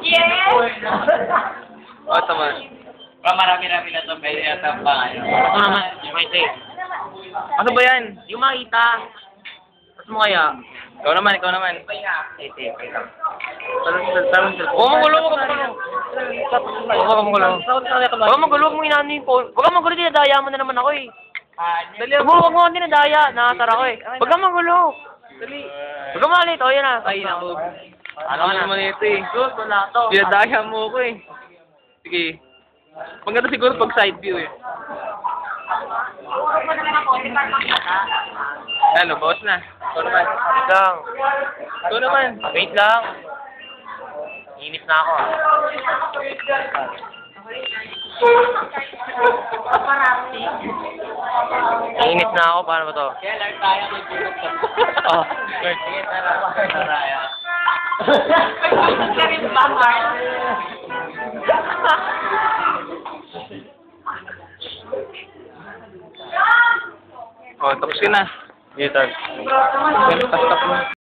Yes! O, tama. Marami-rami na ito, pwede yata pa. May say. Ano ba yan? Yung makita. Ano mo kaya? Ikaw naman, ikaw naman. Oo, magulo, huwag ka magulo. Huwag ka magulo. Huwag ka magulo, huwag mo inaano yung phone. Huwag ka magulo, dinadaya mo na naman ako eh. Huwag mo ako dinadaya, nakasar ako eh. Huwag ka magulo. Huwag ka malit, o yan na. Ay, naku. Ano naman ito eh. Wala to. Dinadaya mo ako eh. Sige. Maganda siguro pag side view eh. Ano, boss na. Ikaw naman. Wait lang. Ikaw naman. Wait lang. Inis na ako. Inis na ako. Paano ba to? Kaya lang tayo may bulog sa... Oh. Sige, tara. Ka rin ba, Mark? Oh, tapos ka na. Dito. Stop, stop.